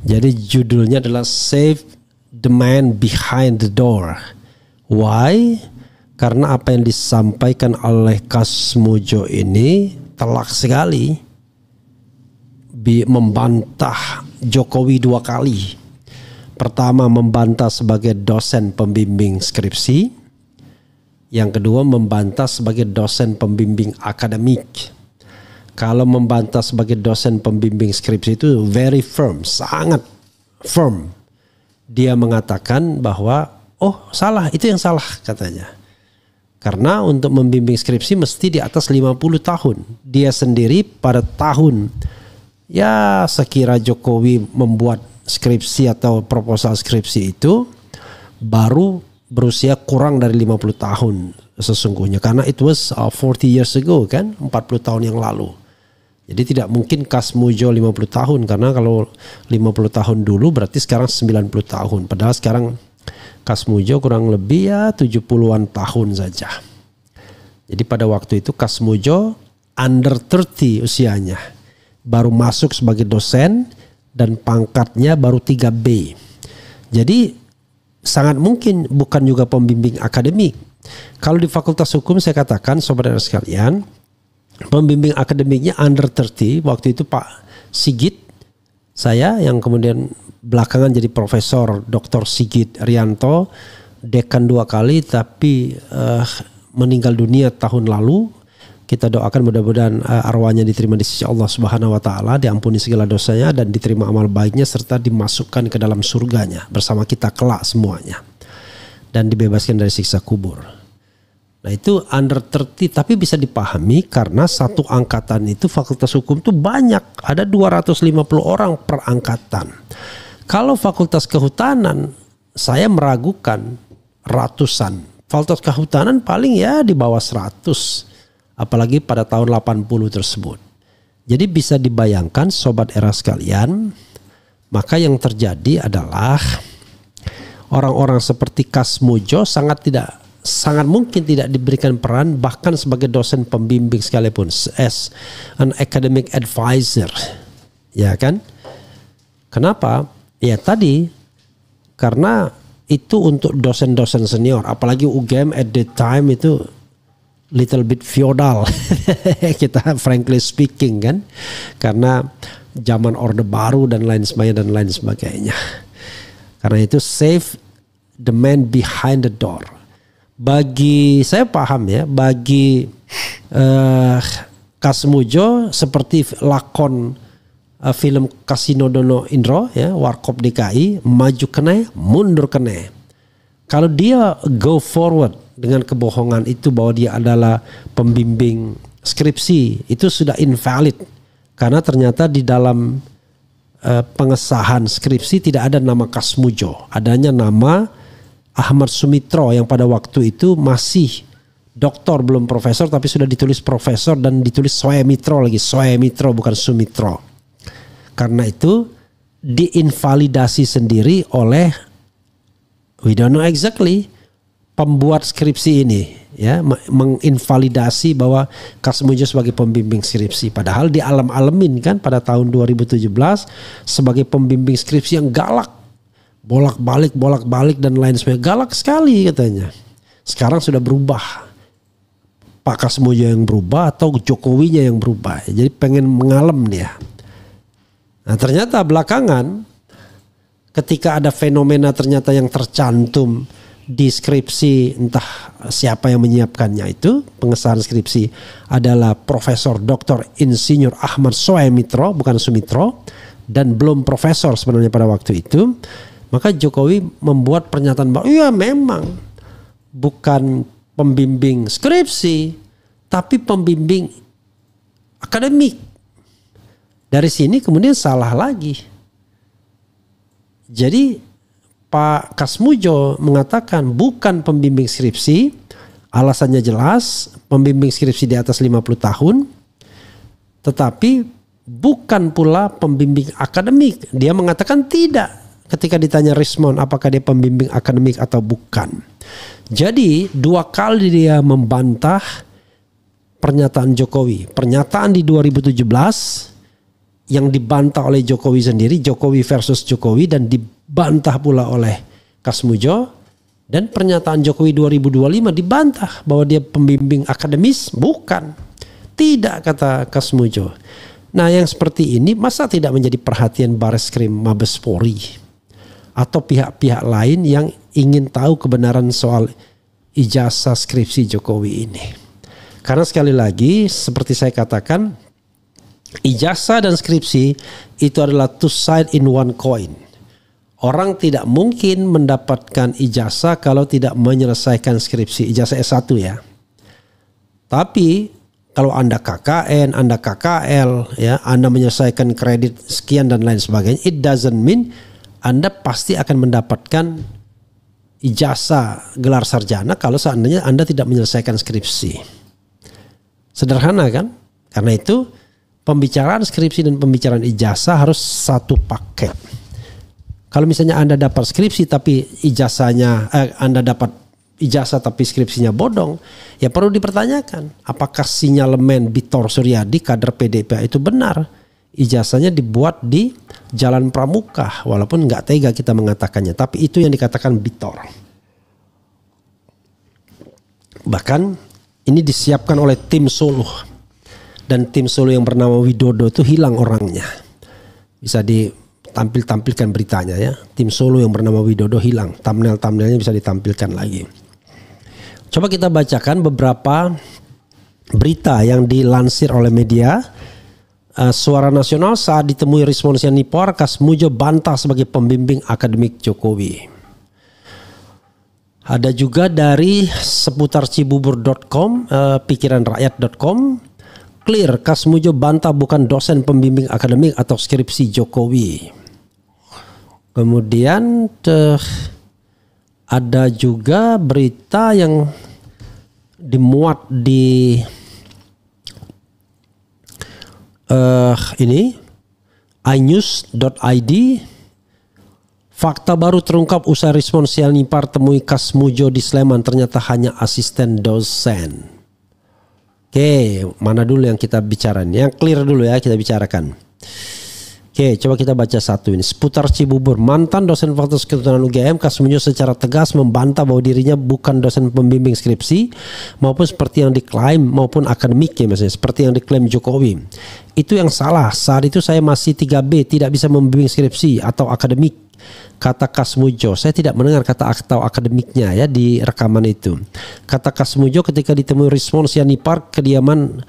Jadi judulnya adalah Save the Man Behind the Door. Why? Karena apa yang disampaikan oleh Kasmujo ini telak sekali, membantah Jokowi dua kali. Pertama, membantah sebagai dosen pembimbing skripsi. Yang kedua, membantah sebagai dosen pembimbing akademik. Kalau membantah sebagai dosen pembimbing skripsi itu very firm, sangat firm. Dia mengatakan bahwa salah, itu yang salah katanya. Karena untuk membimbing skripsi mesti di atas 50 tahun. Dia sendiri pada tahun sekira Jokowi membuat skripsi atau proposal skripsi itu baru berusia kurang dari 50 tahun sesungguhnya. Karena it was 40 years ago kan, 40 tahun yang lalu. Jadi tidak mungkin Kasmujo 50 tahun, karena kalau 50 tahun dulu berarti sekarang 90 tahun. Padahal sekarang Kasmujo kurang lebih 70-an tahun saja. Jadi pada waktu itu Kasmujo under 30 usianya. Baru masuk sebagai dosen dan pangkatnya baru 3B. Jadi sangat mungkin bukan juga pembimbing akademik. Kalau di Fakultas Hukum saya katakan saudara sekalian, pembimbing akademiknya under 30. Waktu itu Pak Sigit, saya yang kemudian belakangan jadi Profesor Dr. Sigit Rianto, dekan 2 kali tapi meninggal dunia tahun lalu. Kita doakan mudah-mudahan arwahnya diterima di sisi Allah Subhanahu wa taala, diampuni segala dosanya dan diterima amal baiknya serta dimasukkan ke dalam surganya bersama kita kelak semuanya dan dibebaskan dari siksa kubur. Nah itu under 30, tapi bisa dipahami karena satu angkatan itu Fakultas Hukum itu banyak, ada 250 orang per angkatan. Kalau Fakultas Kehutanan saya meragukan ratusan. Fakultas Kehutanan paling di bawah 100. Apalagi pada tahun 80 tersebut. Jadi bisa dibayangkan sobat era sekalian, maka yang terjadi adalah orang-orang seperti Kasmujo sangat mungkin tidak diberikan peran bahkan sebagai dosen pembimbing sekalipun, as an academic advisor. Ya kan? Kenapa? Ya tadi karena itu untuk dosen-dosen senior, apalagi UGM at the time itu little bit feodal kita frankly speaking kan, karena zaman orde baru dan lain sebagainya. Karena itu save the man behind the door. Bagi saya paham bagi Kasmujo seperti lakon film Kasino Dono Indro Warkop DKI, maju kene mundur kene. Kalau dia go forward dengan kebohongan itu bahwa dia adalah pembimbing skripsi, itu sudah invalid. Karena ternyata di dalam pengesahan skripsi tidak ada nama Kasmujo. Adanya nama Ahmad Sumitro yang pada waktu itu masih doktor belum profesor, tapi sudah ditulis profesor dan ditulis Soemitro lagi. Soemitro bukan Sumitro. Karena itu diinvalidasi sendiri oleh we don't know exactly pembuat skripsi ini menginvalidasi bahwa Kasmujo sebagai pembimbing skripsi, padahal di alam-alamin kan pada tahun 2017 sebagai pembimbing skripsi yang galak, bolak-balik dan lain sebagainya, galak sekali katanya. Sekarang sudah berubah, Pak Kasmujo yang berubah atau Jokowinya yang berubah, jadi pengen mengalem dia. Nah ternyata belakangan ketika ada fenomena ternyata yang tercantum di skripsi, entah siapa yang menyiapkannya, itu pengesahan skripsi adalah Profesor Dr. Insinyur Ahmad Soemitro bukan Sumitro, dan belum profesor sebenarnya pada waktu itu. Maka Jokowi membuat pernyataan bahwa memang bukan pembimbing skripsi tapi pembimbing akademik. Dari sini kemudian salah lagi. Jadi Pak Kasmujo mengatakan bukan pembimbing skripsi, alasannya jelas, pembimbing skripsi di atas 50 tahun, tetapi bukan pula pembimbing akademik. Dia mengatakan tidak ketika ditanya Rismon apakah dia pembimbing akademik atau bukan. Jadi 2 kali dia membantah pernyataan Jokowi. Pernyataan di 2017 yang dibantah oleh Jokowi sendiri, Jokowi versus Jokowi, dan dibantah pula oleh Kasmujo. Dan pernyataan Jokowi 2025 dibantah bahwa dia pembimbing akademis. Bukan, tidak, kata Kasmujo. Nah, yang seperti ini masa tidak menjadi perhatian Bareskrim Mabes Polri atau pihak-pihak lain yang ingin tahu kebenaran soal ijazah skripsi Jokowi ini. Karena sekali lagi seperti saya katakan, ijazah dan skripsi itu adalah two sides in one coin. Orang tidak mungkin mendapatkan ijazah kalau tidak menyelesaikan skripsi, ijazah S1 ya. Tapi kalau Anda KKN, Anda KKL, ya, Anda menyelesaikan kredit sekian dan lain sebagainya, it doesn't mean Anda pasti akan mendapatkan ijazah gelar sarjana kalau seandainya Anda tidak menyelesaikan skripsi. Sederhana kan? Karena itu pembicaraan skripsi dan pembicaraan ijazah harus satu paket. Kalau misalnya Anda dapat skripsi tapi ijazahnya, Anda dapat ijazah tapi skripsinya bodong, ya perlu dipertanyakan apakah sinyalemen Bitor Suryadi kader PDIP itu benar. Ijazahnya dibuat di Jalan Pramuka, walaupun nggak tega kita mengatakannya, tapi itu yang dikatakan Bitor. Bahkan ini disiapkan oleh tim Solo, dan tim Solo yang bernama Widodo itu hilang orangnya. Bisa ditampilkan beritanya ya, tim Solo yang bernama Widodo hilang, thumbnailnya bisa ditampilkan lagi. Coba kita bacakan beberapa berita yang dilansir oleh media. Suara Nasional saat ditemui Rismon Sianipar, Kasmujo bantah sebagai pembimbing akademik Jokowi. Ada juga dari seputar cibubur.com, pikiranrakyat.com, clear Kasmujo bantah bukan dosen pembimbing akademik atau skripsi Jokowi. Kemudian ada juga berita yang dimuat di ini inews.id. Fakta baru terungkap usai Rismon Sianipar temui Kasmujo di Sleman, ternyata hanya asisten dosen. Oke, mana dulu yang kita bicarain? Yang clear dulu ya kita bicarakan. Oke, coba kita baca satu ini. Seputar Cibubur, mantan dosen Fakultas Kehutanan UGM Kasmujo secara tegas membantah bahwa dirinya bukan dosen pembimbing skripsi maupun seperti yang diklaim, maupun akademik ya maksudnya, seperti yang diklaim Jokowi. Itu yang salah. Saat itu saya masih 3B, tidak bisa membimbing skripsi atau akademik, kata Kasmujo. Saya tidak mendengar kata atau akademiknya ya di rekaman itu. Kata Kasmujo ketika ditemui Rismon Sianipar kediaman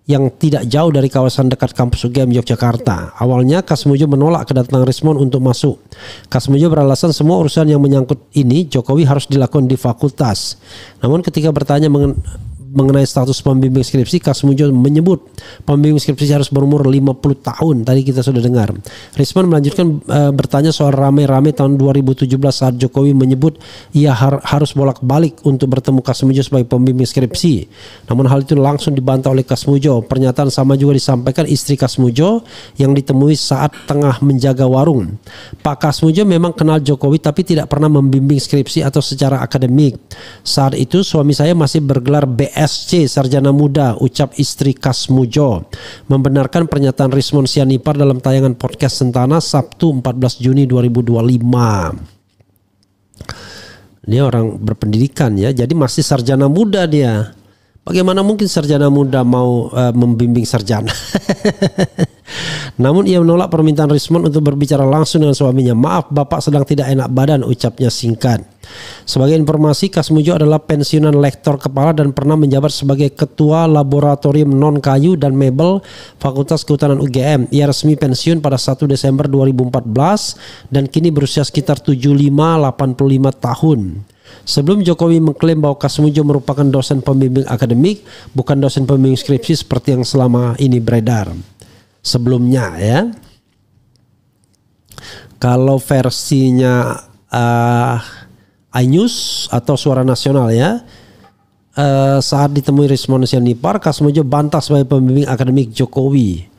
yang tidak jauh dari kawasan dekat kampus UGM Yogyakarta. Awalnya Kasmujo menolak kedatangan Rismon untuk masuk. Kasmujo beralasan semua urusan yang menyangkut ini Jokowi harus dilakukan di fakultas. Namun ketika bertanya mengenai status pembimbing skripsi, Kasmujo menyebut pembimbing skripsi harus berumur 50 tahun. Tadi kita sudah dengar. Rismon melanjutkan bertanya soal rame-rame tahun 2017 saat Jokowi menyebut ia harus bolak-balik untuk bertemu Kasmujo sebagai pembimbing skripsi. Namun hal itu langsung dibantah oleh Kasmujo. Pernyataan sama juga disampaikan istri Kasmujo yang ditemui saat tengah menjaga warung. Pak Kasmujo memang kenal Jokowi tapi tidak pernah membimbing skripsi atau secara akademik. Saat itu suami saya masih bergelar BSc Sarjana Muda, ucap istri Kasmujo. Membenarkan pernyataan Rismon Sianipar dalam tayangan podcast Sentana Sabtu 14 Juni 2025. Dia orang berpendidikan ya, jadi masih sarjana muda dia. Bagaimana mungkin sarjana muda mau membimbing sarjana? Namun ia menolak permintaan Rismon untuk berbicara langsung dengan suaminya. Maaf, Bapak sedang tidak enak badan, ucapnya singkat. Sebagai informasi, Kasmujo adalah pensiunan lektor kepala dan pernah menjabat sebagai Ketua Laboratorium Non Kayu dan Mebel Fakultas Kehutanan UGM. Ia resmi pensiun pada 1 Desember 2014 dan kini berusia sekitar 75-85 tahun. Sebelum Jokowi mengklaim bahwa Kasmujo merupakan dosen pembimbing akademik, bukan dosen pembimbing skripsi seperti yang selama ini beredar sebelumnya ya. Kalau versinya iNews atau Suara Nasional ya, saat ditemui Rismon Sianipar, Kasmujo bantah sebagai pembimbing akademik Jokowi.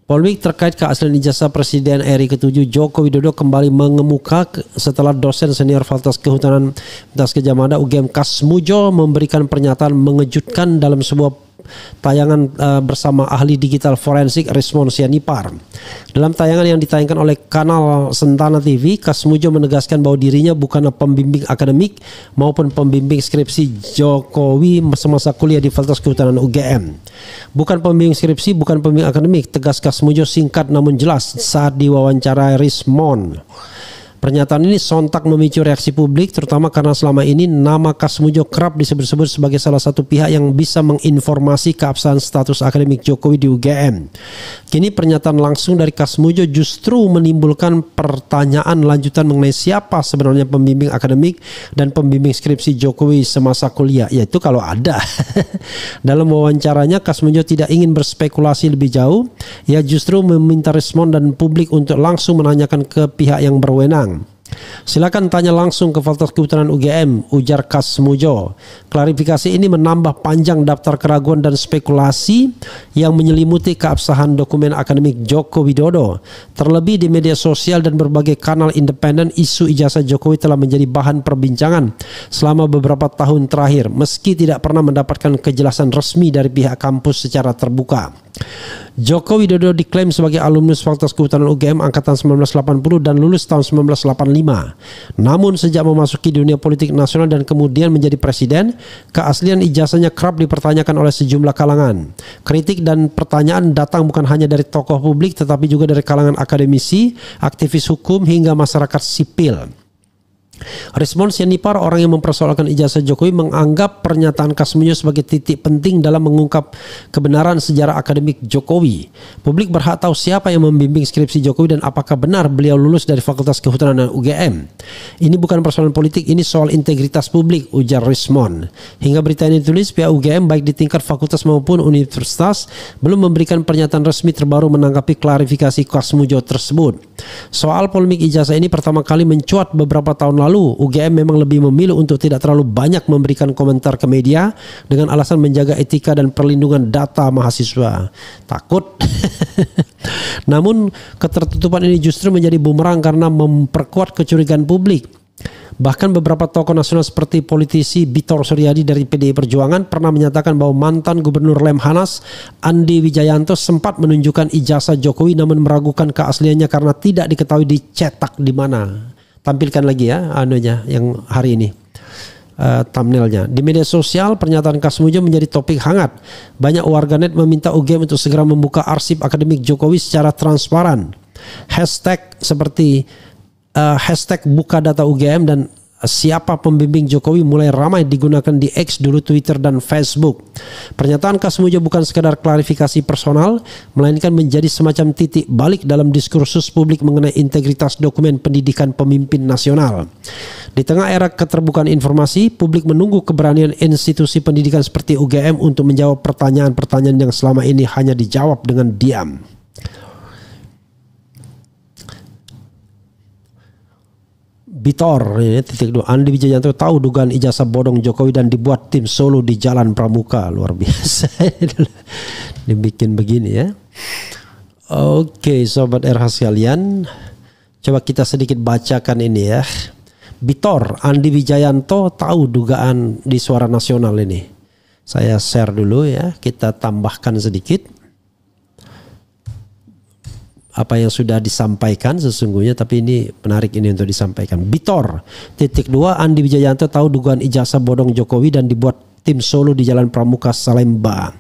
Polemik terkait keaslian ijazah Presiden RI ke-7 Joko Widodo kembali mengemuka setelah dosen senior Fakultas Kehutanan Universitas Gadjah Mada UGM Kasmujo memberikan pernyataan mengejutkan dalam sebuah tayangan bersama ahli digital forensik Rismond Sianipar. Dalam tayangan yang ditayangkan oleh kanal Sentana TV, Kasmujo menegaskan bahwa dirinya bukanlah pembimbing akademik maupun pembimbing skripsi Jokowi semasa kuliah di Fakultas Kehutanan UGM. Bukan pembimbing skripsi, bukan pembimbing akademik, tegas Kasmujo singkat namun jelas saat diwawancarai Rismond. Pernyataan ini sontak memicu reaksi publik, terutama karena selama ini nama Kasmujo kerap disebut-sebut sebagai salah satu pihak yang bisa menginformasi keabsahan status akademik Jokowi di UGM. Kini pernyataan langsung dari Kasmujo justru menimbulkan pertanyaan lanjutan mengenai siapa sebenarnya pembimbing akademik dan pembimbing skripsi Jokowi semasa kuliah, yaitu kalau ada. Dalam wawancaranya, Kasmujo tidak ingin berspekulasi lebih jauh, ia justru meminta Rismond dan publik untuk langsung menanyakan ke pihak yang berwenang. Silakan tanya langsung ke Fakultas Kehutanan UGM, ujar Kasmujo. Klarifikasi ini menambah panjang daftar keraguan dan spekulasi yang menyelimuti keabsahan dokumen akademik Joko Widodo. Terlebih di media sosial dan berbagai kanal independen, isu ijazah Jokowi telah menjadi bahan perbincangan selama beberapa tahun terakhir, meski tidak pernah mendapatkan kejelasan resmi dari pihak kampus secara terbuka. Joko Widodo diklaim sebagai alumnus Fakultas Kehutanan UGM angkatan 1980 dan lulus tahun 1985. Namun sejak memasuki dunia politik nasional dan kemudian menjadi presiden, keaslian ijazahnya kerap dipertanyakan oleh sejumlah kalangan. Kritik dan pertanyaan datang bukan hanya dari tokoh publik tetapi juga dari kalangan akademisi, aktivis hukum hingga masyarakat sipil. Rismond Sianipar, orang yang mempersoalkan ijazah Jokowi, menganggap pernyataan Kasmujo sebagai titik penting dalam mengungkap kebenaran sejarah akademik Jokowi. Publik berhak tahu siapa yang membimbing skripsi Jokowi dan apakah benar beliau lulus dari Fakultas Kehutanan UGM. Ini bukan persoalan politik, ini soal integritas publik, ujar Rismond. Hingga berita ini ditulis, pihak UGM baik di tingkat fakultas maupun universitas belum memberikan pernyataan resmi terbaru menanggapi klarifikasi Kasmujo tersebut. Soal polemik ijazah ini pertama kali mencuat beberapa tahun lalu. UGM memang lebih memilih untuk tidak terlalu banyak memberikan komentar ke media dengan alasan menjaga etika dan perlindungan data mahasiswa. Takut. Namun ketertutupan ini justru menjadi bumerang karena memperkuat kecurigaan publik. Bahkan beberapa tokoh nasional seperti politisi Bitor Suryadi dari PDI Perjuangan pernah menyatakan bahwa mantan Gubernur Lemhanas Andi Wijayanto sempat menunjukkan ijazah Jokowi namun meragukan keasliannya karena tidak diketahui dicetak di mana. Tampilkan lagi ya anunya yang hari ini, thumbnailnya. Di media sosial pernyataan Kasmujo menjadi topik hangat. Banyak warganet meminta UGM untuk segera membuka arsip akademik Jokowi secara transparan. Hashtag seperti hashtag buka data UGM dan siapa pembimbing Jokowi mulai ramai digunakan di X, dulu Twitter dan Facebook. Pernyataan Kasmujo bukan sekadar klarifikasi personal, melainkan menjadi semacam titik balik dalam diskursus publik mengenai integritas dokumen pendidikan pemimpin nasional. Di tengah era keterbukaan informasi, publik menunggu keberanian institusi pendidikan seperti UGM untuk menjawab pertanyaan-pertanyaan yang selama ini hanya dijawab dengan diam. Bitor, titik 2. Andi Wijayanto tahu dugaan ijazah bodong Jokowi dan dibuat tim solo di Jalan Pramuka. Luar biasa. Dibikin begini ya. Oke, sobat RH sekalian, coba kita sedikit bacakan ini ya. Bitor, Andi Wijayanto tahu dugaan di Suara Nasional ini. Saya share dulu ya, kita tambahkan sedikit apa yang sudah disampaikan sesungguhnya, tapi ini menarik ini untuk disampaikan. Bitor, titik 2, Andi Wijayanto tahu dugaan ijazah bodong Jokowi dan dibuat tim solo di Jalan Pramuka Salemba.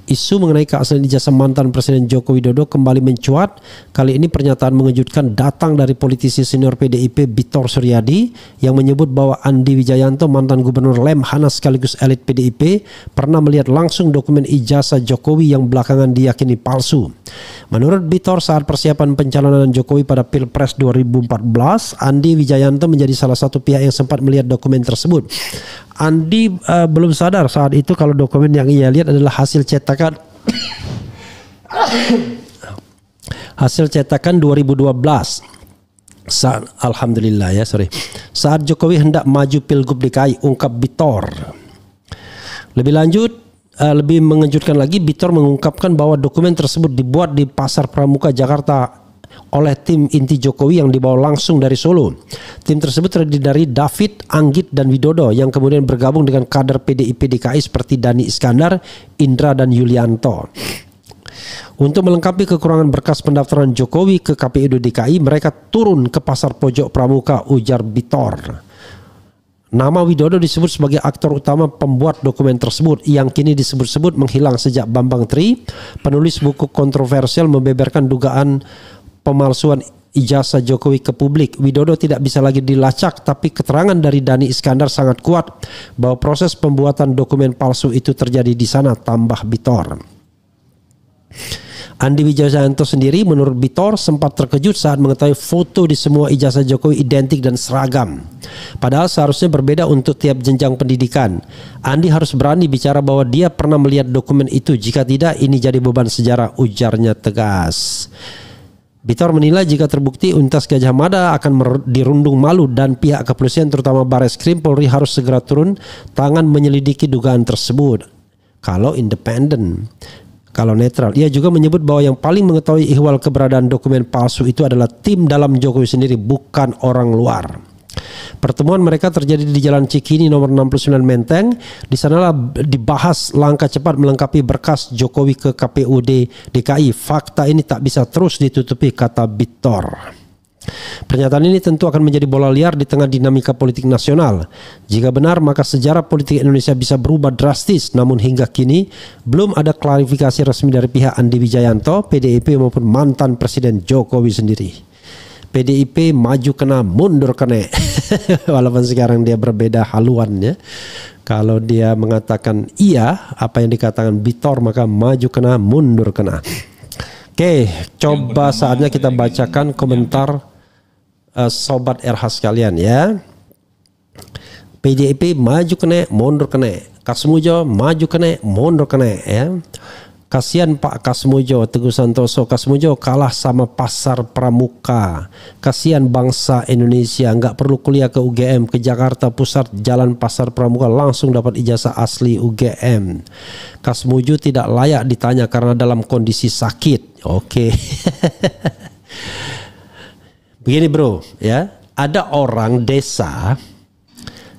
Isu mengenai keaslian ijazah mantan Presiden Joko Widodo kembali mencuat. Kali ini pernyataan mengejutkan datang dari politisi senior PDIP Bitor Suryadi yang menyebut bahwa Andi Wijayanto, mantan Gubernur Lemhanas sekaligus elit PDIP, pernah melihat langsung dokumen ijazah Jokowi yang belakangan diyakini palsu. Menurut Bitor, saat persiapan pencalonan Jokowi pada Pilpres 2014, Andi Wijayanto menjadi salah satu pihak yang sempat melihat dokumen tersebut. Andi belum sadar saat itu kalau dokumen yang ia lihat adalah hasil cetakan 2012. Alhamdulillah ya, saat Jokowi hendak maju Pilgub DKI, ungkap Bitor. Lebih lanjut, lebih mengejutkan lagi, Bitor mengungkapkan bahwa dokumen tersebut dibuat di Pasar Pramuka, Jakarta oleh tim inti Jokowi yang dibawa langsung dari Solo. Tim tersebut terdiri dari David, Anggit, dan Widodo yang kemudian bergabung dengan kader PDIP DKI seperti Dhani Iskandar, Indra, dan Yulianto. Untuk melengkapi kekurangan berkas pendaftaran Jokowi ke KPU DKI, mereka turun ke Pasar Pojok Pramuka, ujar Bitor. Nama Widodo disebut sebagai aktor utama pembuat dokumen tersebut yang kini disebut-sebut menghilang sejak Bambang Tri, penulis buku kontroversial membeberkan dugaan pemalsuan ijazah Jokowi ke publik. Widodo tidak bisa lagi dilacak, tapi keterangan dari Dhani Iskandar sangat kuat bahwa proses pembuatan dokumen palsu itu terjadi di sana, tambah Bitor. Andi Wijayanto sendiri menurut Bitor sempat terkejut saat mengetahui foto di semua ijazah Jokowi identik dan seragam. Padahal seharusnya berbeda untuk tiap jenjang pendidikan. Andi harus berani bicara bahwa dia pernah melihat dokumen itu. Jika tidak, ini jadi beban sejarah, ujarnya tegas. Bitor menilai jika terbukti Universitas Gadjah Mada akan dirundung malu dan pihak kepolisian terutama Barreskrim Polri harus segera turun tangan menyelidiki dugaan tersebut. Kalau independen. Kalau netral, ia juga menyebut bahwa yang paling mengetahui ihwal keberadaan dokumen palsu itu adalah tim dalam Jokowi sendiri, bukan orang luar. Pertemuan mereka terjadi di Jalan Cikini nomor 69 Menteng. Di sanalah dibahas langkah cepat melengkapi berkas Jokowi ke KPUD DKI. Fakta ini tak bisa terus ditutupi, kata Bitor. Pernyataan ini tentu akan menjadi bola liar di tengah dinamika politik nasional. Jika benar, maka sejarah politik Indonesia bisa berubah drastis. Namun hingga kini belum ada klarifikasi resmi dari pihak Andi Wijayanto, PDIP maupun mantan Presiden Jokowi sendiri. PDIP maju kena, mundur kena. Walaupun sekarang dia berbeda haluannya. Kalau dia mengatakan iya, apa yang dikatakan Bitor, maka maju kena, mundur kena. Oke, coba saatnya kita bacakan komentar Sobat RH sekalian ya. PDIP maju kena, mundur kena. Kasmujo maju kena, mundur kena ya. Kasihan Pak Kasmujo, Teguh Santoso. Kasmujo kalah sama Pasar Pramuka. Kasihan bangsa Indonesia, nggak perlu kuliah ke UGM, ke Jakarta Pusat, Jalan Pasar Pramuka langsung dapat ijazah asli UGM. Kasmujo tidak layak ditanya karena dalam kondisi sakit. Oke. Begini bro, ya, ada orang desa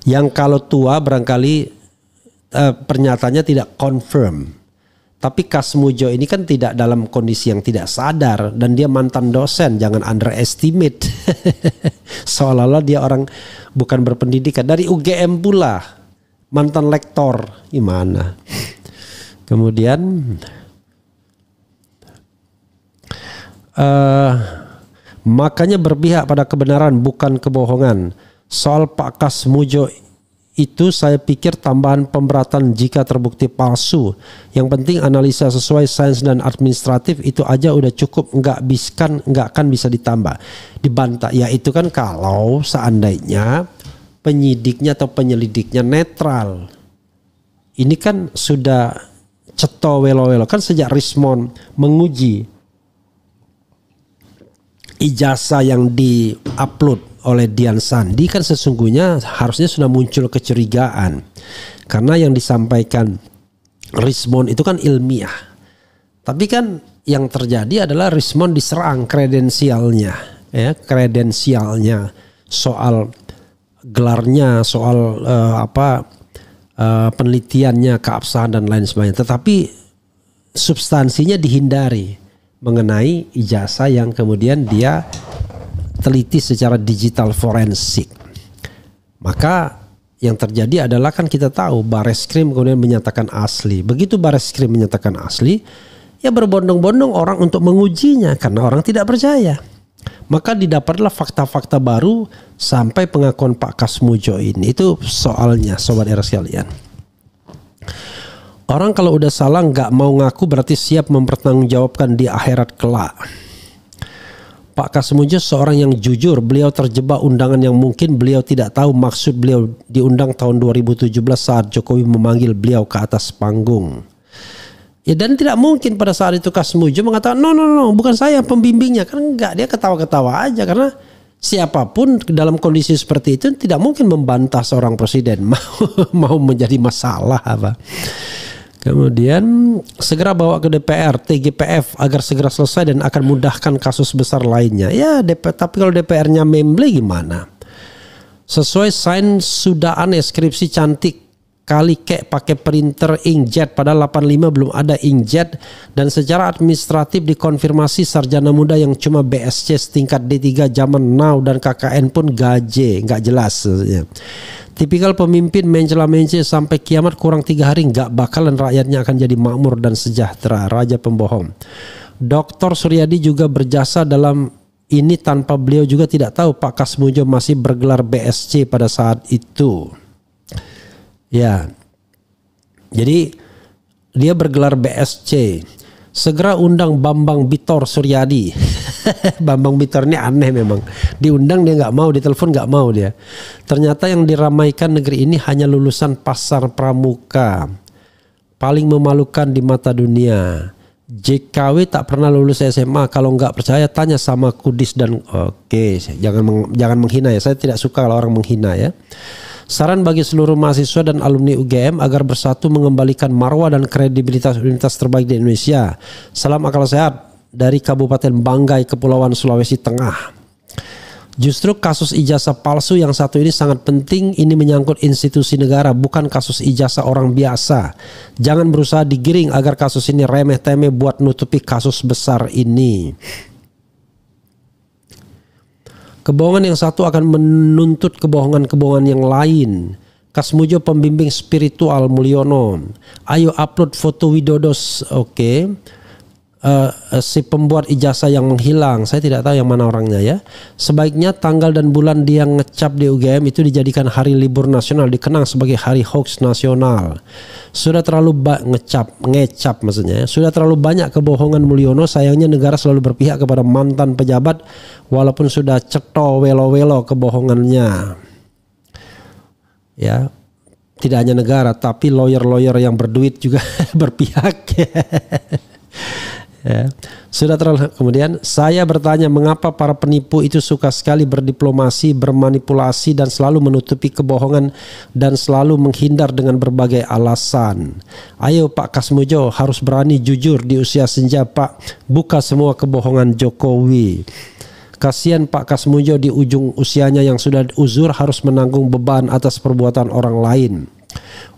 yang kalau tua barangkali pernyataannya tidak confirm. Tapi Kasmujo ini kan tidak dalam kondisi yang tidak sadar dan dia mantan dosen, jangan underestimate. Seolah-olah dia orang bukan berpendidikan, dari UGM pula, mantan lektor, gimana? Kemudian makanya berpihak pada kebenaran bukan kebohongan. Soal Pak Kasmujo itu saya pikir tambahan pemberatan jika terbukti palsu. Yang penting analisa sesuai sains dan administratif itu aja udah cukup, nggak akan bisa ditambah, dibantah. Ya itu kan kalau seandainya penyidiknya atau penyelidiknya netral. Ini kan sudah ceto welo-welo kan sejak Rismon menguji ijazah yang di-upload oleh Dian Sandi kan sesungguhnya harusnya sudah muncul kecurigaan karena yang disampaikan Rismon itu kan ilmiah, tapi kan yang terjadi adalah Rismon diserang kredensialnya, ya kredensialnya soal gelarnya, soal penelitiannya, keabsahan dan lain sebagainya, tetapi substansinya dihindari mengenai ijazah yang kemudian dia teliti secara digital forensik. Maka yang terjadi adalah kan kita tahu Barreskrim kemudian menyatakan asli. Begitu Barreskrim menyatakan asli, ya berbondong-bondong orang untuk mengujinya karena orang tidak percaya. Maka didapatlah fakta-fakta baru sampai pengakuan Pak Kasmujo ini. Itu soalnya Sobat Era sekalian. Orang kalau udah salah nggak mau ngaku berarti siap mempertanggungjawabkan di akhirat kelak. Pak Kasmujo seorang yang jujur, beliau terjebak undangan yang mungkin beliau tidak tahu maksud beliau diundang tahun 2017 saat Jokowi memanggil beliau ke atas panggung. Ya dan tidak mungkin pada saat itu Kasmujo mengatakan no bukan saya pembimbingnya, kan enggak, dia ketawa-ketawa aja karena siapapun dalam kondisi seperti itu tidak mungkin membantah seorang presiden mau menjadi masalah apa. Kemudian segera bawa ke DPR, TGPF agar segera selesai dan akan mudahkan kasus besar lainnya. Ya, tapi kalau DPR-nya memble gimana? Sesuai sign sudah aneh, skripsi cantik kali kek pakai printer inkjet, padahal 85 belum ada inkjet, dan secara administratif dikonfirmasi sarjana muda yang cuma BSc setingkat D3 zaman now dan KKN pun gaje, nggak jelas. Tipikal pemimpin mencela-mencela sampai kiamat, kurang 3 hari nggak bakalan rakyatnya akan jadi makmur dan sejahtera. Raja pembohong. Dr. Suryadi juga berjasa dalam ini, tanpa beliau juga tidak tahu Pak Kasmujo masih bergelar BSc pada saat itu. Ya, jadi dia bergelar BSc. Segera undang Bambang Bitor Suryadi. Bambang Bitor ini aneh memang. Diundang dia nggak mau, ditelepon nggak mau dia. Ternyata yang diramaikan negeri ini hanya lulusan pasar pramuka. Paling memalukan di mata dunia. JKW tak pernah lulus SMA. Kalau nggak percaya tanya sama Kudis dan oke, jangan menghina ya. Saya tidak suka kalau orang menghina ya. Saran bagi seluruh mahasiswa dan alumni UGM agar bersatu mengembalikan marwah dan kredibilitas universitas terbaik di Indonesia. Salam akal sehat dari Kabupaten Banggai, Kepulauan Sulawesi Tengah. Justru kasus ijazah palsu yang satu ini sangat penting. Ini menyangkut institusi negara, bukan kasus ijazah orang biasa. Jangan berusaha digiring agar kasus ini remeh-temeh buat nutupi kasus besar ini. Kebohongan yang satu akan menuntut kebohongan-kebohongan yang lain. Kasmujo pembimbing spiritual Mulyono. Ayo upload foto Widodo, oke. Si pembuat ijazah yang menghilang. Saya tidak tahu yang mana orangnya ya. Sebaiknya tanggal dan bulan dia ngecap di UGM itu dijadikan hari libur nasional, dikenang sebagai hari hoax nasional. Sudah terlalu ngecap maksudnya. Sudah terlalu banyak kebohongan Mulyono. Sayangnya negara selalu berpihak kepada mantan pejabat walaupun sudah ceto welo-welo kebohongannya. Ya. Tidak hanya negara tapi lawyer-lawyer yang berduit juga berpihak. Ya. Sudah terlalu. Kemudian saya bertanya mengapa para penipu itu suka sekali berdiplomasi, bermanipulasi dan selalu menutupi kebohongan dan selalu menghindar dengan berbagai alasan. Ayo Pak Kasmujo harus berani jujur di usia senja Pak, buka semua kebohongan Jokowi. Kasihan Pak Kasmujo di ujung usianya yang sudah uzur harus menanggung beban atas perbuatan orang lain.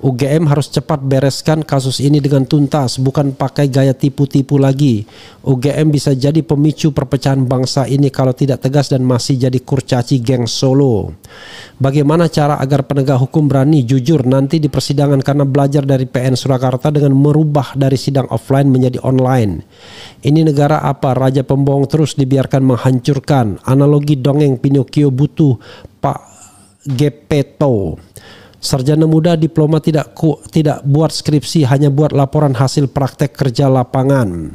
UGM harus cepat bereskan kasus ini dengan tuntas, bukan pakai gaya tipu-tipu lagi. UGM bisa jadi pemicu perpecahan bangsa ini kalau tidak tegas dan masih jadi kurcaci geng Solo. Bagaimana cara agar penegak hukum berani jujur nanti di persidangan karena belajar dari PN Surakarta dengan merubah dari sidang offline menjadi online? Ini negara apa? Raja pembohong terus dibiarkan menghancurkan. Analogi dongeng Pinocchio butuh Pak Gepetto. Sarjana muda diploma tidak buat skripsi, hanya buat laporan hasil praktek kerja lapangan.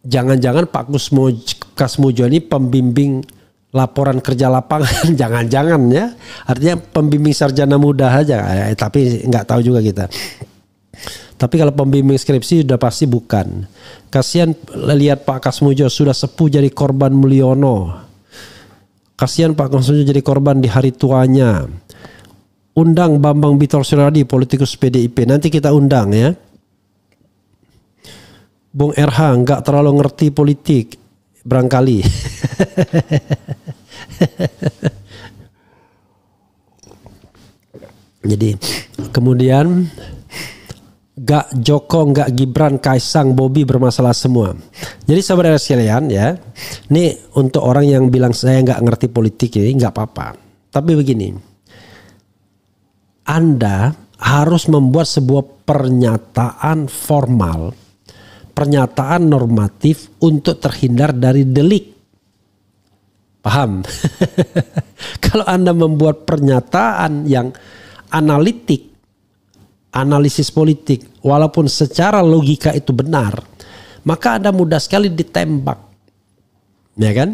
Jangan-jangan Pak Kasmujo ini pembimbing laporan kerja lapangan, jangan-jangan ya. Artinya pembimbing sarjana muda aja, tapi nggak tahu juga kita. Tapi kalau pembimbing skripsi sudah pasti bukan. Kasihan lihat Pak Kasmujo sudah sepuh jadi korban Mulyono. Kasihan Pak Kasmujo jadi korban di hari tuanya. Undang Bambang Bitor Suryadi, politikus PDIP. Nanti kita undang ya. Bung RH nggak terlalu ngerti politik, barangkali. Jadi kemudian gak Joko, gak Gibran, Kaisang, Bobi bermasalah semua. Jadi saudara sekalian ya, ini untuk orang yang bilang saya gak ngerti politik ini gak apa-apa. Tapi begini, Anda harus membuat sebuah pernyataan formal, pernyataan normatif untuk terhindar dari delik. Paham? Kalau Anda membuat pernyataan yang analitik, analisis politik, walaupun secara logika itu benar, maka Anda mudah sekali ditembak, ya kan?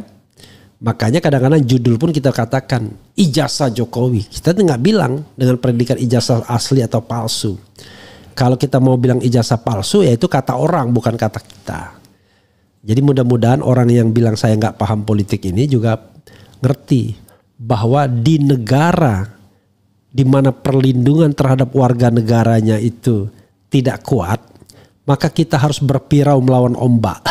Makanya kadang-kadang judul pun kita katakan ijazah Jokowi. Kita nggak bilang dengan predikat ijazah asli atau palsu. Kalau kita mau bilang ijazah palsu, ya itu kata orang, bukan kata kita. Jadi mudah-mudahan orang yang bilang saya nggak paham politik ini juga ngerti bahwa di negara di mana perlindungan terhadap warga negaranya itu tidak kuat, maka kita harus berpirau melawan ombak.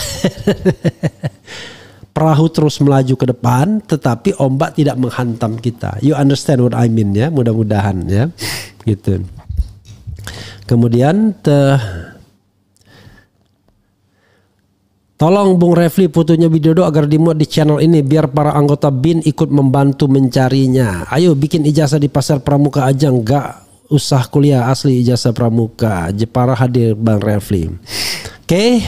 Perahu terus melaju ke depan, tetapi ombak tidak menghantam kita. You understand what I mean ya? Mudah-mudahan ya, gitu. Kemudian tolong Bung Refli fotonya Widodo agar dimuat di channel ini biar para anggota BIN ikut membantu mencarinya. Ayo bikin ijazah di Pasar Pramuka aja, nggak usah kuliah, asli ijazah Pramuka. Jepara hadir Bang Refli. Oke.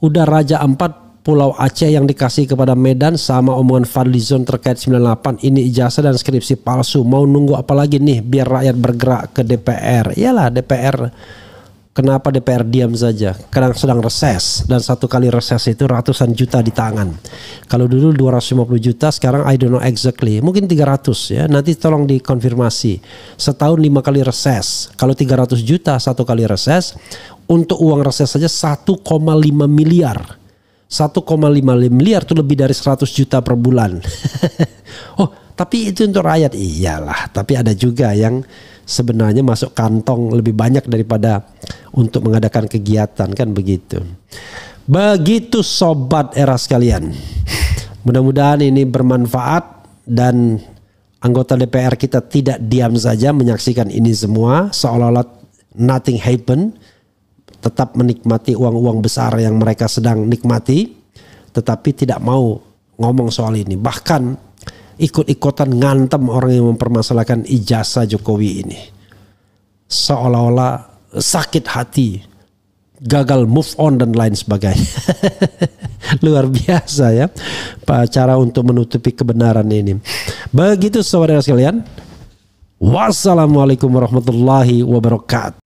Udah Raja 4 Pulau Aceh yang dikasih kepada Medan sama omongan Fadlizon terkait 98. Ini ijazah dan skripsi palsu. Mau nunggu apa lagi nih biar rakyat bergerak ke DPR? Iyalah DPR. Kenapa DPR diam saja? Kadang sedang reses, dan satu kali reses itu ratusan juta di tangan. Kalau dulu 250 juta, sekarang I don't know exactly. Mungkin 300 ya. Nanti tolong dikonfirmasi. Setahun 5 kali reses. Kalau 300 juta satu kali reses, untuk uang reses saja 1,5 miliar. 1,5 miliar itu lebih dari 100 juta per bulan. Oh, tapi itu untuk rakyat. Iyalah, tapi ada juga yang sebenarnya masuk kantong lebih banyak daripada untuk mengadakan kegiatan, kan begitu. Begitu sobat era sekalian. Mudah-mudahan ini bermanfaat dan anggota DPR kita tidak diam saja menyaksikan ini semua seolah-olah nothing happen. Tetap menikmati uang-uang besar yang mereka sedang nikmati, tetapi tidak mau ngomong soal ini. Bahkan ikut-ikutan ngantem orang yang mempermasalahkan ijazah Jokowi ini. Seolah-olah sakit hati, gagal move on dan lain sebagainya. Luar biasa ya cara untuk menutupi kebenaran ini. Begitu saudara sekalian. Wassalamualaikum warahmatullahi wabarakatuh.